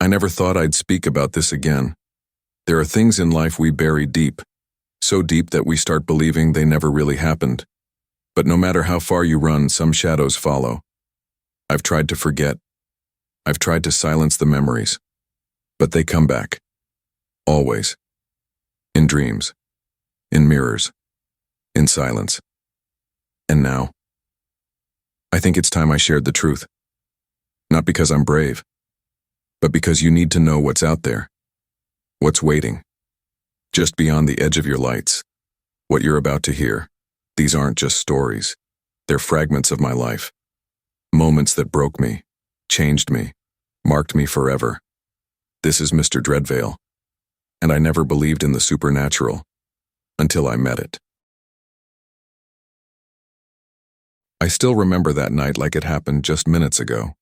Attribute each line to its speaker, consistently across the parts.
Speaker 1: I never thought I'd speak about this again. There are things in life we bury deep, so deep that we start believing they never really happened. But no matter how far you run, some shadows follow. I've tried to forget. I've tried to silence the memories. But they come back. Always. In dreams. In mirrors. In silence. And now, I think it's time I shared the truth. Not because I'm brave, but because you need to know what's out there. What's waiting. Just beyond the edge of your lights. What you're about to hear. These aren't just stories. They're fragments of my life. Moments that broke me, changed me, marked me forever. This is Mr. Dreadveil, and I never believed in the supernatural until I met it. I still remember that night like it happened just minutes ago.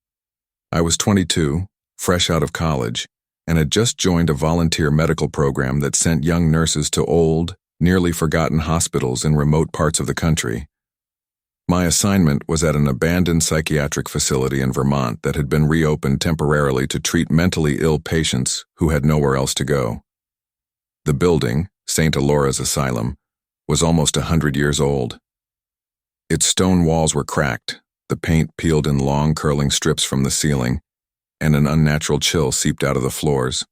Speaker 1: I was 22, fresh out of college, and had just joined a volunteer medical program that sent young nurses to old, nearly forgotten hospitals in remote parts of the country. My assignment was at an abandoned psychiatric facility in Vermont that had been reopened temporarily to treat mentally ill patients who had nowhere else to go. The building, St. Alora's Asylum, was almost 100 years old. Its stone walls were cracked, the paint peeled in long curling strips from the ceiling, and an unnatural chill seeped out of the floors,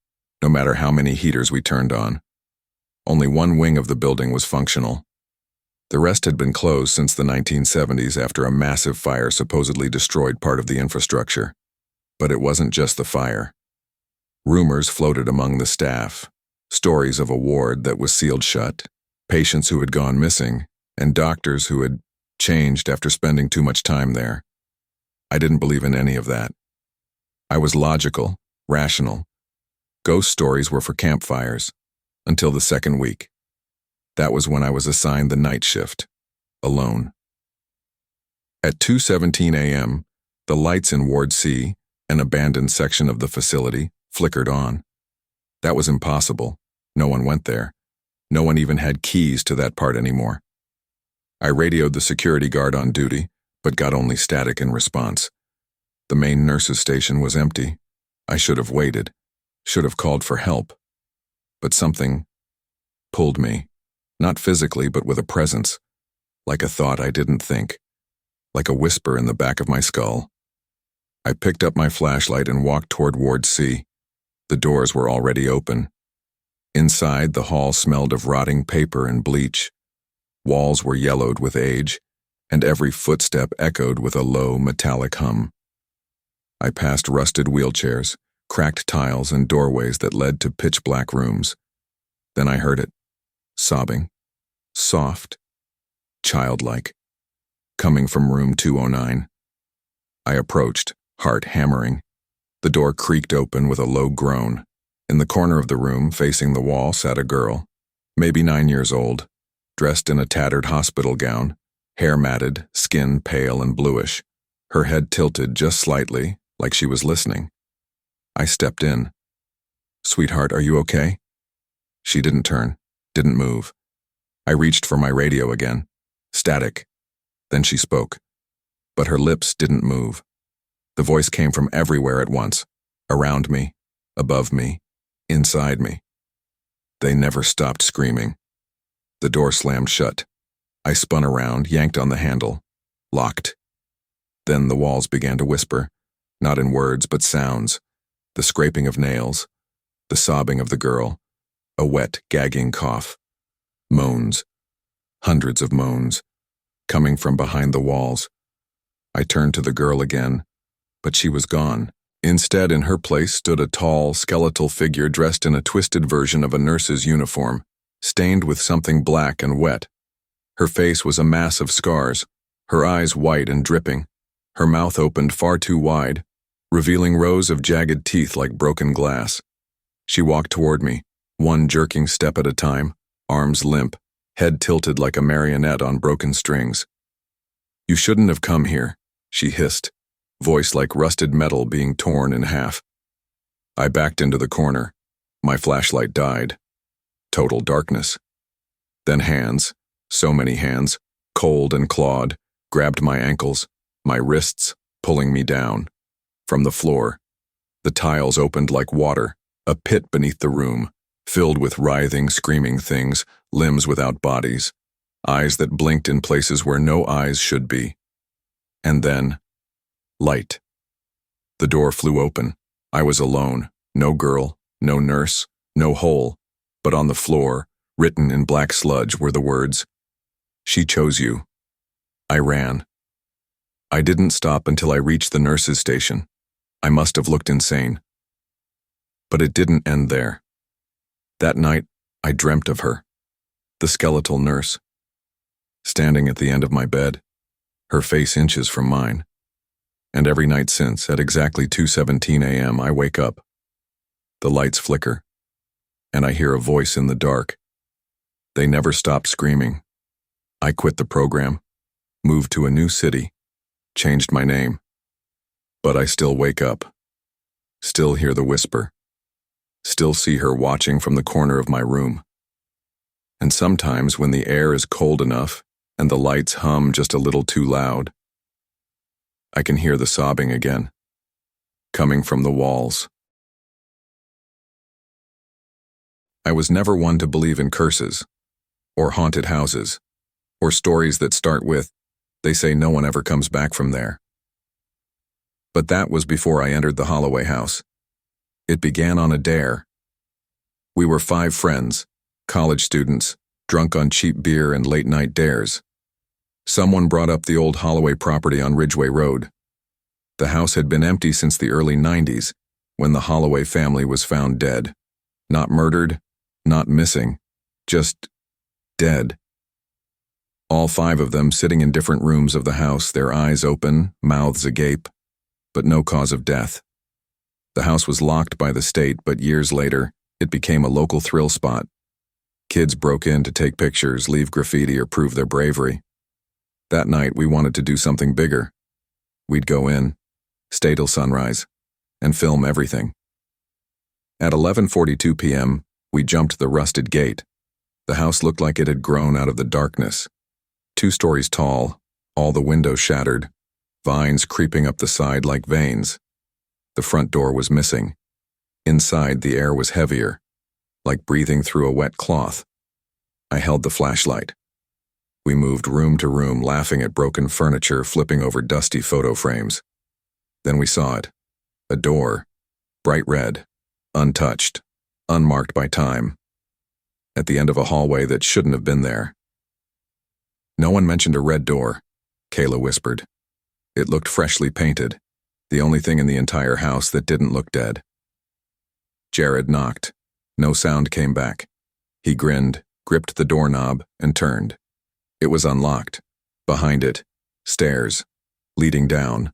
Speaker 1: no matter how many heaters we turned on. Only one wing of the building was functional. The rest had been closed since the 1970s after a massive fire supposedly destroyed part of the infrastructure. But it wasn't just the fire. Rumors floated among the staff, stories of a ward that was sealed shut, patients who had gone missing, and doctors who had changed after spending too much time there. I didn't believe in any of that. I was logical, rational. Ghost stories were for campfires, until the second week. That was when I was assigned the night shift, alone. At 2:17 a.m., the lights in Ward C, an abandoned section of the facility, flickered on. That was impossible. No one went there. No one even had keys to that part anymore. I radioed the security guard on duty, but got only static in response. The main nurse's station was empty. I should have waited, should have called for help. But something pulled me. Not physically, but with a presence, like a thought I didn't think, like a whisper in the back of my skull. I picked up my flashlight and walked toward Ward C. The doors were already open. Inside, the hall smelled of rotting paper and bleach. Walls were yellowed with age, and every footstep echoed with a low, metallic hum. I passed rusted wheelchairs, cracked tiles, and doorways that led to pitch-black rooms. Then I heard it, sobbing. Soft, childlike, coming from room 209. I approached, heart hammering. The door creaked open with a low groan. In the corner of the room, facing the wall, sat a girl, maybe 9 years old, dressed in a tattered hospital gown, hair matted, skin pale and bluish, her head tilted just slightly, like she was listening. I stepped in. "Sweetheart, are you okay?" She didn't turn, didn't move. I reached for my radio again. Static. Then she spoke. But her lips didn't move. The voice came from everywhere at once. Around me, above me, inside me. They never stopped screaming. The door slammed shut. I spun around, yanked on the handle. Locked. Then the walls began to whisper, not in words but sounds. The scraping of nails. The sobbing of the girl. A wet, gagging cough. Moans. Hundreds of moans. Coming from behind the walls. I turned to the girl again, but she was gone. Instead, in her place stood a tall, skeletal figure dressed in a twisted version of a nurse's uniform, stained with something black and wet. Her face was a mass of scars, her eyes white and dripping, her mouth opened far too wide, revealing rows of jagged teeth like broken glass. She walked toward me, one jerking step at a time, arms limp, head tilted like a marionette on broken strings. "You shouldn't have come here," she hissed, voice like rusted metal being torn in half. I backed into the corner. My flashlight died. Total darkness. Then hands, so many hands, cold and clawed, grabbed my ankles, my wrists, pulling me down. From the floor. The tiles opened like water, a pit beneath the room, filled with writhing, screaming things, limbs without bodies, eyes that blinked in places where no eyes should be. And then, light. The door flew open. I was alone. No girl, no nurse, no hole, but on the floor, written in black sludge, were the words, "She chose you." I ran. I didn't stop until I reached the nurse's station. I must have looked insane. But it didn't end there. That night, I dreamt of her, the skeletal nurse, standing at the end of my bed, her face inches from mine. And every night since, at exactly 2:17 a.m., I wake up. The lights flicker, and I hear a voice in the dark. They never stop screaming. I quit the program, moved to a new city, changed my name. But I still wake up, still hear the whisper, still see her watching from the corner of my room. And sometimes when the air is cold enough and the lights hum just a little too loud, I can hear the sobbing again, coming from the walls. I was never one to believe in curses, or haunted houses, or stories that start with, "They say no one ever comes back from there." But that was before I entered the Holloway house. It began on a dare. We were 5 friends, college students, drunk on cheap beer and late-night dares. Someone brought up the old Holloway property on Ridgeway Road. The house had been empty since the early 90s, when the Holloway family was found dead. Not murdered, not missing, just dead. All 5 of them sitting in different rooms of the house, their eyes open, mouths agape, but no cause of death. The house was locked by the state, but years later, it became a local thrill spot. Kids broke in to take pictures, leave graffiti, or prove their bravery. That night, we wanted to do something bigger. We'd go in, stay till sunrise, and film everything. At 11:42 p.m., we jumped the rusted gate. The house looked like it had grown out of the darkness. 2 stories tall, all the windows shattered, vines creeping up the side like veins. The front door was missing. Inside, the air was heavier, like breathing through a wet cloth. I held the flashlight. We moved room to room, laughing at broken furniture, flipping over dusty photo frames. Then we saw it. A door, bright red, untouched, unmarked by time, at the end of a hallway that shouldn't have been there. "No one mentioned a red door," Kayla whispered. It looked freshly painted, the only thing in the entire house that didn't look dead. Jared knocked. No sound came back. He grinned, gripped the doorknob, and turned. It was unlocked. Behind it, stairs, leading down.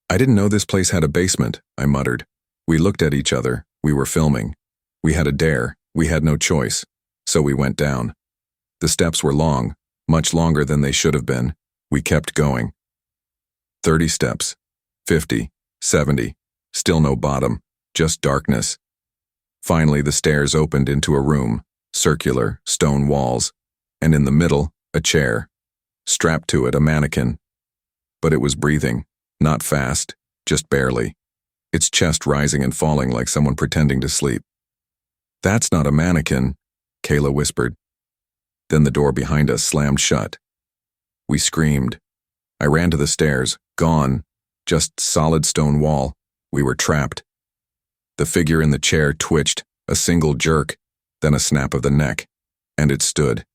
Speaker 1: "I didn't know this place had a basement," I muttered. We looked at each other. We were filming. We had a dare. We had no choice. So we went down. The steps were long, much longer than they should have been. We kept going. 30 steps, 50, 70, still no bottom, just darkness. Finally, the stairs opened into a room, circular, stone walls, and in the middle, a chair. Strapped to it, a mannequin. But it was breathing, not fast, just barely. Its chest rising and falling like someone pretending to sleep. "That's not a mannequin," Kayla whispered. Then the door behind us slammed shut. We screamed. I ran to the stairs, gone, just solid stone wall. We were trapped. The figure in the chair twitched, a single jerk, then a snap of the neck, and it stood.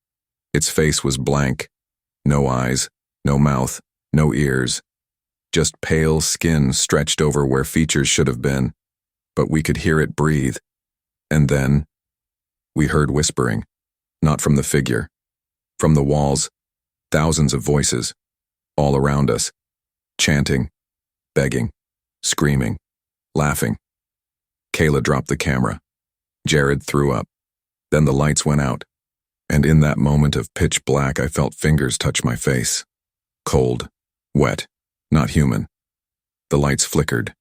Speaker 1: Its face was blank. No eyes, no mouth, no ears. Just pale skin stretched over where features should have been, but we could hear it breathe. And then, we heard whispering, not from the figure, from the walls, thousands of voices, all around us, chanting, begging, screaming, laughing. Kayla dropped the camera. Jared threw up. Then the lights went out, and in that moment of pitch black, I felt fingers touch my face. Cold, wet, not human. The lights flickered.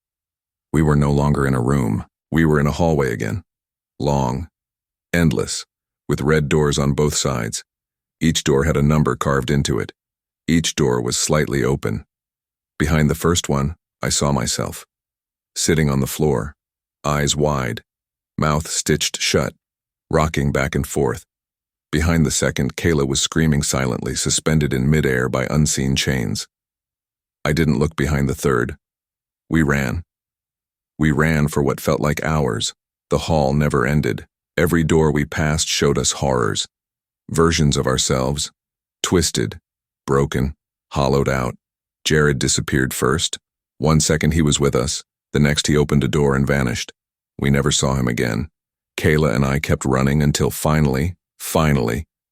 Speaker 1: We were no longer in a room. We were in a hallway again. Long, endless, with red doors on both sides. Each door had a number carved into it. Each door was slightly open. Behind the first one, I saw myself, sitting on the floor, eyes wide, mouth stitched shut, rocking back and forth. Behind the second, Kayla was screaming silently, suspended in midair by unseen chains. I didn't look behind the third. We ran. We ran for what felt like hours. The hall never ended. Every door we passed showed us horrors. Versions of ourselves. Twisted, broken, hollowed out. Jared disappeared first. 1 second he was with us. The next he opened a door and vanished. We never saw him again. Kayla and I kept running until finally,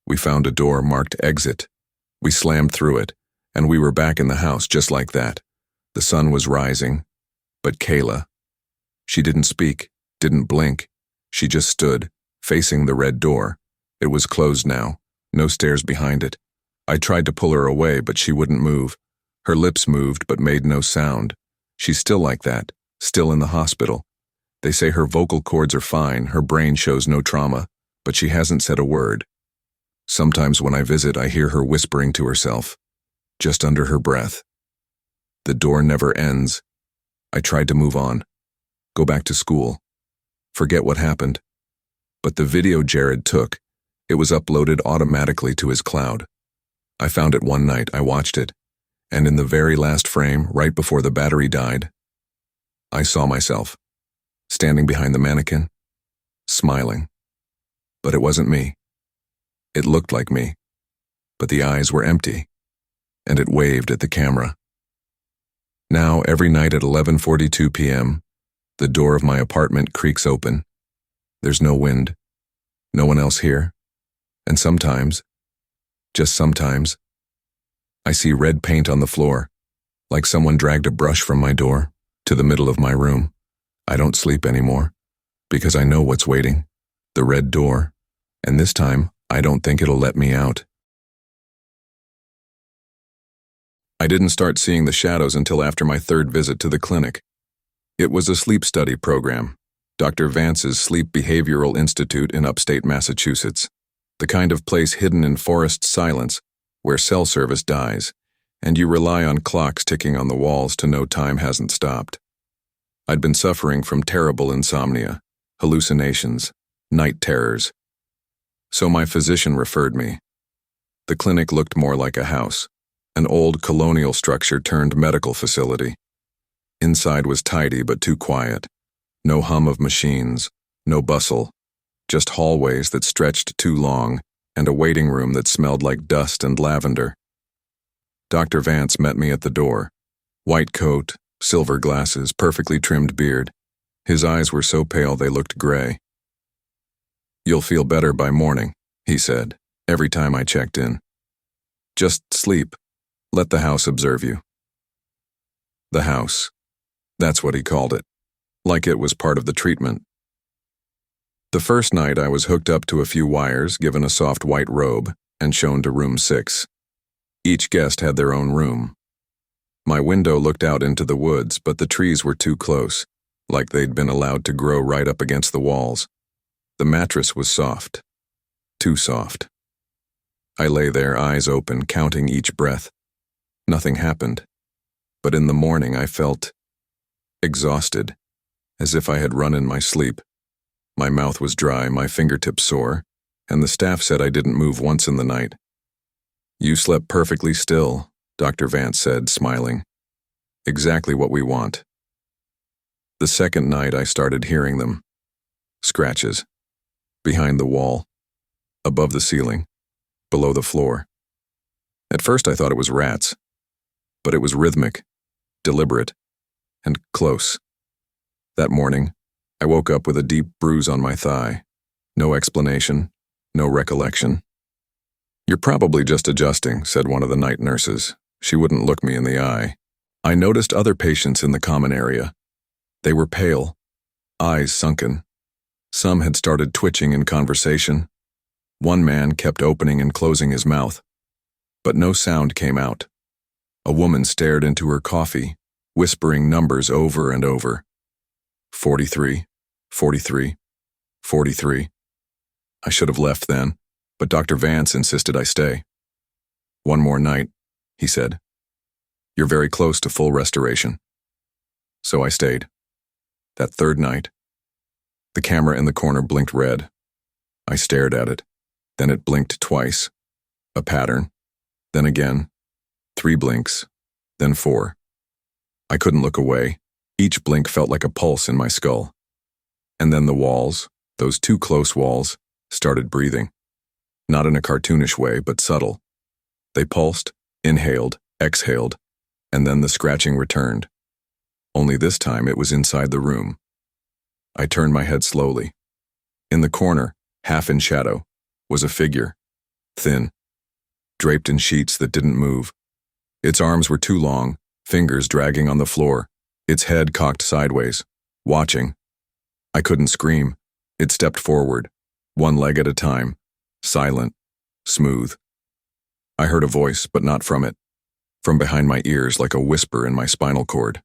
Speaker 1: we found a door marked exit. We slammed through it, and we were back in the house just like that. The sun was rising. But Kayla, she didn't speak, didn't blink. She just stood, facing the red door. It was closed now, no stairs behind it. I tried to pull her away, but she wouldn't move. Her lips moved but made no sound. She's still like that, still in the hospital. They say her vocal cords are fine, her brain shows no trauma, but she hasn't said a word. Sometimes when I visit, I hear her whispering to herself, just under her breath. The door never ends. I tried to move on, go back to school, forget what happened. But the video Jared took, it was uploaded automatically to his cloud. I found it one night, I watched it, and in the very last frame, right before the battery died, I saw myself, standing behind the mannequin, smiling. But it wasn't me. It looked like me, but the eyes were empty, and it waved at the camera. Now, every night at 11:42 p.m., the door of my apartment creaks open. There's no wind, no one else here, and sometimes, just sometimes, I see red paint on the floor, like someone dragged a brush from my door to the middle of my room. I don't sleep anymore, because I know what's waiting, the red door, and this time, I don't think it'll let me out. I didn't start seeing the shadows until after my third visit to the clinic. It was a sleep study program, Dr. Vance's Sleep Behavioral Institute in upstate Massachusetts, the kind of place hidden in forest silence where cell service dies, and you rely on clocks ticking on the walls to know time hasn't stopped. I'd been suffering from terrible insomnia, hallucinations, night terrors. So my physician referred me. The clinic looked more like a house, an old colonial structure turned medical facility. Inside was tidy but too quiet. No hum of machines, no bustle, just hallways that stretched too long and a waiting room that smelled like dust and lavender. Dr. Vance met me at the door. White coat, silver glasses, perfectly trimmed beard. His eyes were so pale they looked gray. "You'll feel better by morning," he said, every time I checked in. "Just sleep. Let the house observe you." The house. That's what he called it, like it was part of the treatment. The first night I was hooked up to a few wires, given a soft white robe, and shown to room 6. Each guest had their own room. My window looked out into the woods, but the trees were too close, like they'd been allowed to grow right up against the walls. The mattress was soft. Too soft. I lay there, eyes open, counting each breath. Nothing happened. But in the morning I felt exhausted, as if I had run in my sleep. My mouth was dry, my fingertips sore, and the staff said I didn't move once in the night. "You slept perfectly still," Dr. Vance said, smiling. "Exactly what we want." The second night I started hearing them. Scratches. Behind the wall. Above the ceiling. Below the floor. At first I thought it was rats, but it was rhythmic, deliberate, and close. That morning, I woke up with a deep bruise on my thigh. No explanation, no recollection. "You're probably just adjusting," said one of the night nurses. She wouldn't look me in the eye. I noticed other patients in the common area. They were pale, eyes sunken. Some had started twitching in conversation. One man kept opening and closing his mouth, but no sound came out. A woman stared into her coffee, whispering numbers over and over. 43, 43, 43. I should have left then, but Dr. Vance insisted I stay. "One more night," he said. "You're very close to full restoration." So I stayed. That third night, the camera in the corner blinked red. I stared at it. Then it blinked twice. A pattern. Then again. 3 blinks. Then 4. I couldn't look away. Each blink felt like a pulse in my skull. And then the walls, those 2 close walls, started breathing. Not in a cartoonish way, but subtle. They pulsed, inhaled, exhaled, and then the scratching returned. Only this time it was inside the room. I turned my head slowly. In the corner, half in shadow, was a figure, thin, draped in sheets that didn't move. Its arms were too long, fingers dragging on the floor, its head cocked sideways, watching. I couldn't scream. It stepped forward, one leg at a time, silent, smooth. I heard a voice, but not from it, from behind my ears like a whisper in my spinal cord.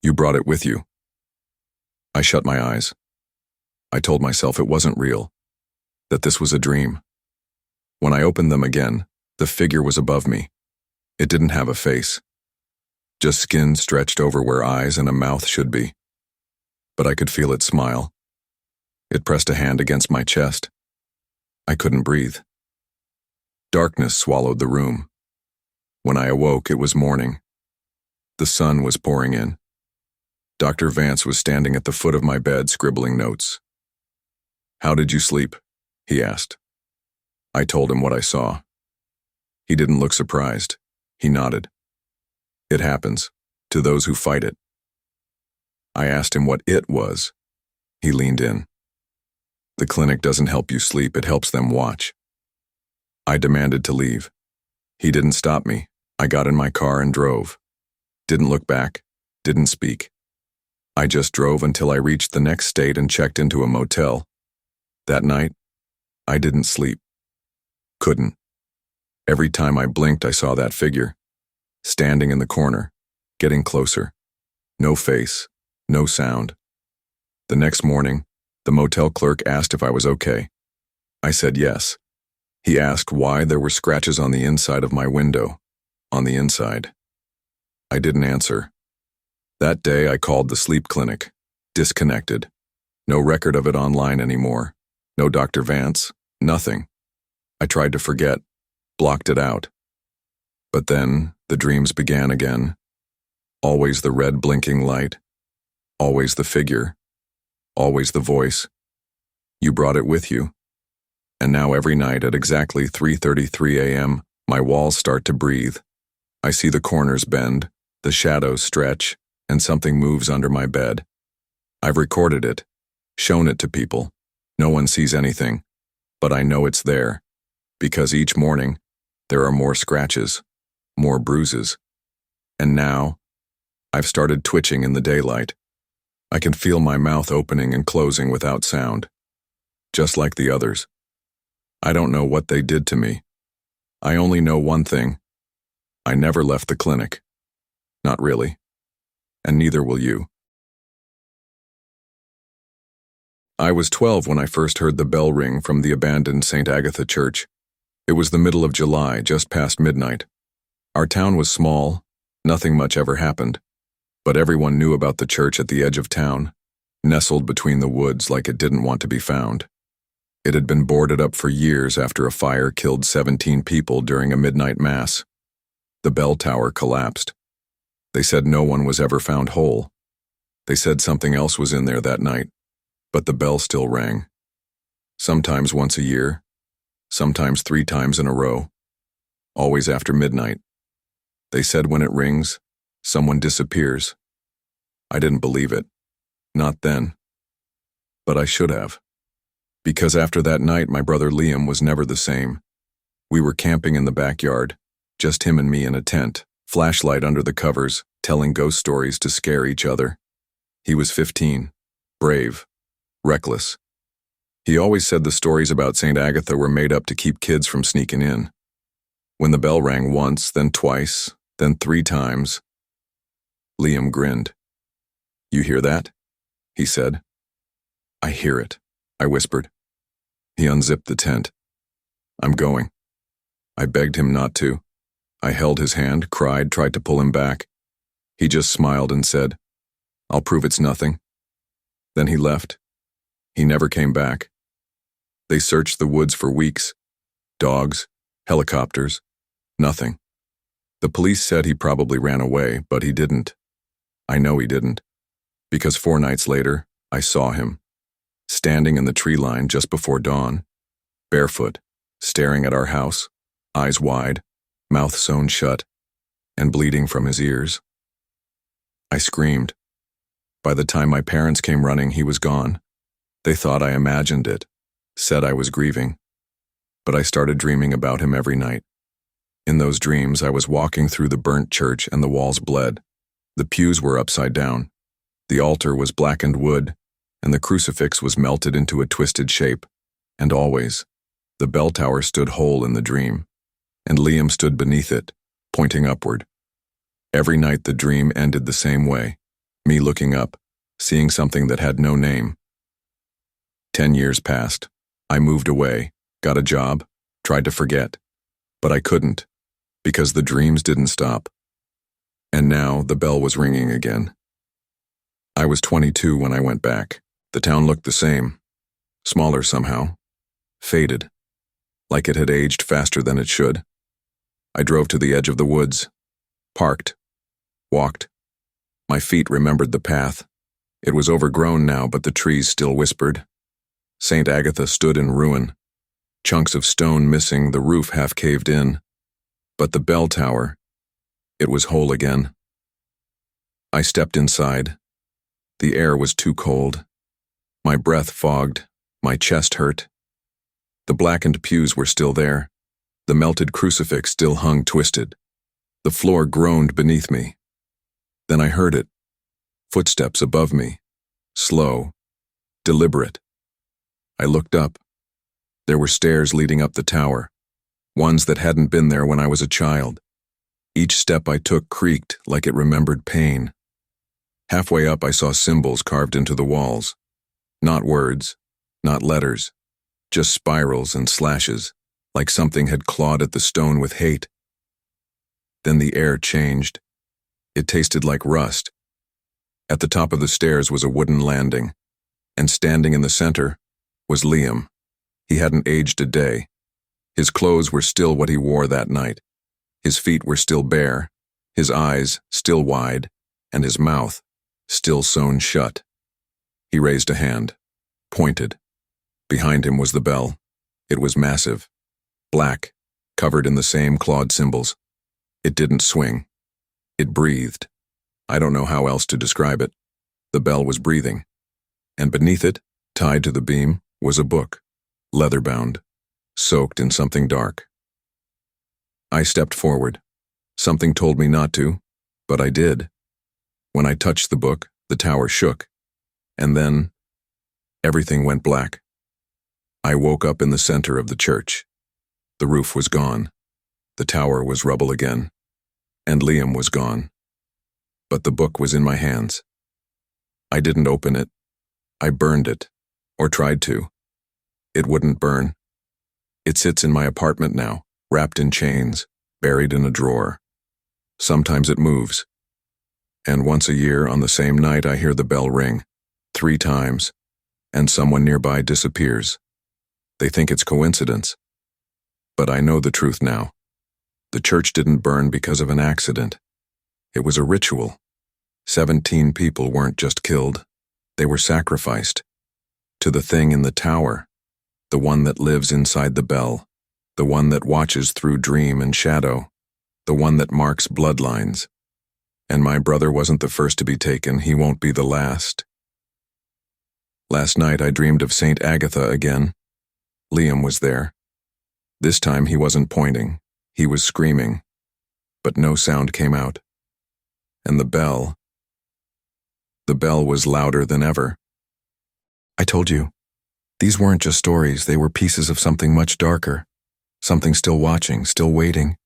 Speaker 1: You brought it with you. I shut my eyes. I told myself it wasn't real, that this was a dream. When I opened them again, the figure was above me. It didn't have a face, just skin stretched over where eyes and a mouth should be. But I could feel it smile. It pressed a hand against my chest. I couldn't breathe. Darkness swallowed the room. When I awoke, it was morning. The sun was pouring in. Dr. Vance was standing at the foot of my bed scribbling notes. "How did you sleep?" he asked. I told him what I saw. He didn't look surprised. He nodded. "It happens, to those who fight it." I asked him what it was. He leaned in. "The clinic doesn't help you sleep, it helps them watch." I demanded to leave. He didn't stop me. I got in my car and drove. Didn't look back, didn't speak. I just drove until I reached the next state and checked into a motel. That night, I didn't sleep. Couldn't. Every time I blinked, I saw that figure, standing in the corner, getting closer. No face, no sound. The next morning, the motel clerk asked if I was okay. I said yes. He asked why there were scratches on the inside of my window, on the inside. I didn't answer. That day I called the sleep clinic, disconnected. No record of it online anymore. No Dr. Vance, nothing. I tried to forget, blocked it out. But then the dreams began again. Always the red blinking light. Always the figure. Always the voice. You brought it with you. And now every night at exactly 3:33 a.m., my walls start to breathe. I see the corners bend, the shadows stretch, and something moves under my bed. I've recorded it, shown it to people. No one sees anything, but I know it's there, because each morning, there are more scratches, more bruises. And now, I've started twitching in the daylight. I can feel my mouth opening and closing without sound, just like the others. I don't know what they did to me. I only know one thing. I never left the clinic. Not really. And neither will you. I was 12 when I first heard the bell ring from the abandoned St. Agatha Church. It was the middle of July, just past midnight. Our town was small, nothing much ever happened, but everyone knew about the church at the edge of town, nestled between the woods like it didn't want to be found. It had been boarded up for years after a fire killed 17 people during a midnight mass. The bell tower collapsed. They said no one was ever found whole. They said something else was in there that night, but the bell still rang. Sometimes once a year, sometimes 3 times in a row, always after midnight. They said when it rings, someone disappears. I didn't believe it. Not then. But I should have. Because after that night, my brother Liam was never the same. We were camping in the backyard, just him and me in a tent, flashlight under the covers, telling ghost stories to scare each other. He was 15, brave, reckless. He always said the stories about St. Agatha were made up to keep kids from sneaking in. When the bell rang once, then twice, then 3 times, Liam grinned. "You hear that?" he said. "I hear it," I whispered. He unzipped the tent. "I'm going." I begged him not to. I held his hand, cried, tried to pull him back. He just smiled and said, I'll prove it's nothing. Then he left. He never came back. They searched the woods for weeks. Dogs, helicopters, nothing. The police said he probably ran away, but he didn't. I know he didn't, because 4 nights later, I saw him, standing in the tree line just before dawn, barefoot, staring at our house, eyes wide, mouth sewn shut, and bleeding from his ears. I screamed. By the time my parents came running, he was gone. They thought I imagined it, said I was grieving. But I started dreaming about him every night. In those dreams, I was walking through the burnt church and the walls bled. The pews were upside down. The altar was blackened wood, and the crucifix was melted into a twisted shape. And always, the bell tower stood whole in the dream, and Liam stood beneath it, pointing upward. Every night the dream ended the same way, me looking up, seeing something that had no name. 10 years passed. I moved away, got a job, tried to forget, but I couldn't, because the dreams didn't stop. And now the bell was ringing again. I was 22 when I went back. The town looked the same, smaller somehow, faded, like it had aged faster than it should. I drove to the edge of the woods, parked, walked. My feet remembered the path. It was overgrown now, but the trees still whispered. St. Agatha stood in ruin, chunks of stone missing, the roof half caved in. But the bell tower, it was whole again. I stepped inside. The air was too cold. My breath fogged, my chest hurt. The blackened pews were still there. The melted crucifix still hung twisted. The floor groaned beneath me. Then I heard it. Footsteps above me. Slow. Deliberate. I looked up. There were stairs leading up the tower. Ones that hadn't been there when I was a child. Each step I took creaked like it remembered pain. Halfway up I saw symbols carved into the walls. Not words, not letters, just spirals and slashes, like something had clawed at the stone with hate. Then the air changed. It tasted like rust. At the top of the stairs was a wooden landing, and standing in the center was Liam. He hadn't aged a day. His clothes were still what he wore that night. His feet were still bare, his eyes still wide, and his mouth still sewn shut. He raised a hand, pointed. Behind him was the bell. It was massive, black, covered in the same clawed symbols. It didn't swing. It breathed. I don't know how else to describe it. The bell was breathing. And beneath it, tied to the beam, was a book, leather-bound, soaked in something dark. I stepped forward. Something told me not to, but I did. When I touched the book, the tower shook. And then, everything went black. I woke up in the center of the church. The roof was gone. The tower was rubble again. And Liam was gone. But the book was in my hands. I didn't open it. I burned it, or tried to. It wouldn't burn. It sits in my apartment now, wrapped in chains, buried in a drawer. Sometimes it moves. And once a year, on the same night, I hear the bell ring, 3 times, and someone nearby disappears. They think it's coincidence. But I know the truth now. The church didn't burn because of an accident. It was a ritual. 17 people weren't just killed. They were sacrificed. To the thing in the tower. The one that lives inside the bell. The one that watches through dream and shadow. The one that marks bloodlines. And my brother wasn't the first to be taken. He won't be the last. Last night I dreamed of St. Agatha again. Liam was there. This time he wasn't pointing. He was screaming. But no sound came out. And the bell was louder than ever. I told you, these weren't just stories, they were pieces of something much darker. Something still watching, still waiting.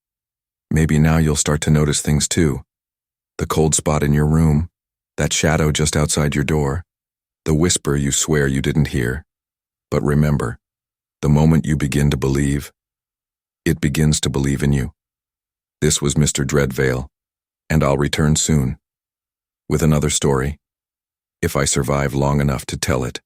Speaker 1: Maybe now you'll start to notice things too. The cold spot in your room, that shadow just outside your door, the whisper you swear you didn't hear. But remember, the moment you begin to believe, it begins to believe in you. This was Mr. Dreadveil, and I'll return soon with another story. if I survive long enough to tell it.